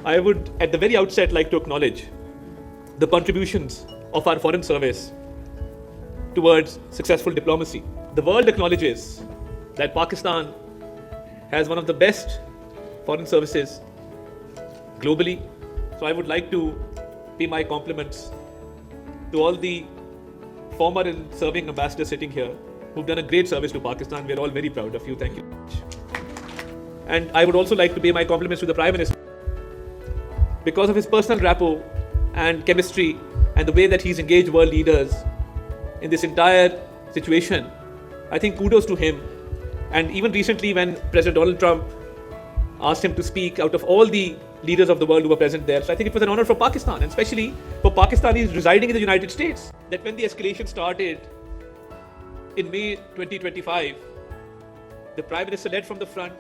I would at the very outset like to acknowledge the contributions of our foreign service towards successful diplomacy. The world acknowledges that Pakistan has one of the best foreign services globally. So I would like to pay my compliments to all the former and serving ambassadors sitting here who've done a great service to Pakistan. We're all very proud of you. Thank you. And I would also like to pay my compliments to the Prime Minister. Because of his personal rapport and chemistry and the way that he's engaged world leaders in this entire situation, I think kudos to him. And even recently when President Donald Trump asked him to speak out of all the leaders of the world who were present there, so I think it was an honor for Pakistan, and especially for Pakistanis residing in the United States, that when the escalation started in May 2025, the Prime Minister led from the front,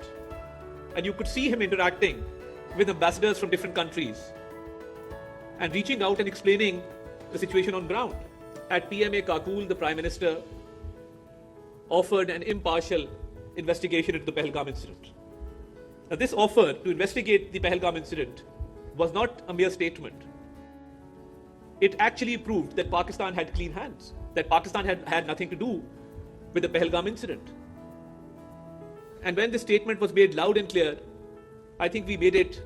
and you could see him interacting with ambassadors from different countries and reaching out and explaining the situation on ground. At PMA Kakul, the Prime Minister offered an impartial investigation into the Pahalgam incident. Now, this offer to investigate the Pahalgam incident was not a mere statement. It actually proved that Pakistan had clean hands, that Pakistan had nothing to do with the Pahalgam incident. And when this statement was made loud and clear, I think we made it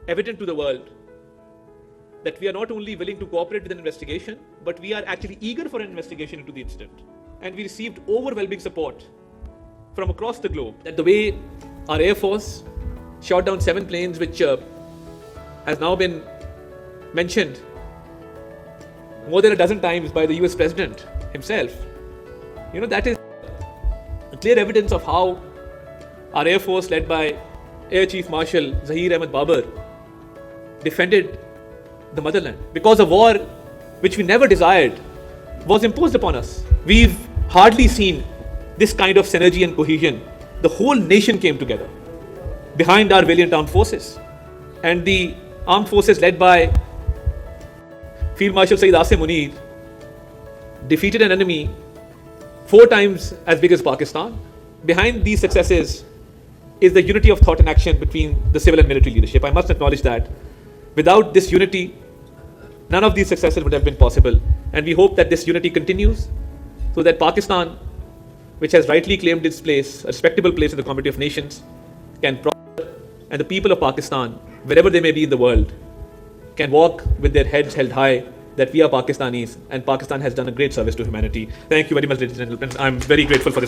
evident to the world that we are not only willing to cooperate with an investigation, but we are actually eager for an investigation into the incident. And we received overwhelming support from across the globe. That the way our Air Force shot down 7 planes, which has now been mentioned more than a dozen times by the US President himself. That is clear evidence of how our Air Force, led by Air Chief Marshal Zahir Ahmed Babar, defended the motherland. Because a war which we never desired was imposed upon us. We've hardly seen this kind of synergy and cohesion. The whole nation came together behind our valiant armed forces. And the armed forces led by Field Marshal Sayyid Asim Munir defeated an enemy 4 times as big as Pakistan. Behind these successes is the unity of thought and action between the civil and military leadership. I must acknowledge that. Without this unity, none of these successes would have been possible. And we hope that this unity continues so that Pakistan, which has rightly claimed its place, a respectable place in the community of nations, can prosper, and the people of Pakistan, wherever they may be in the world, can walk with their heads held high that we are Pakistanis and Pakistan has done a great service to humanity. Thank you very much, ladies and gentlemen. I'm very grateful for this.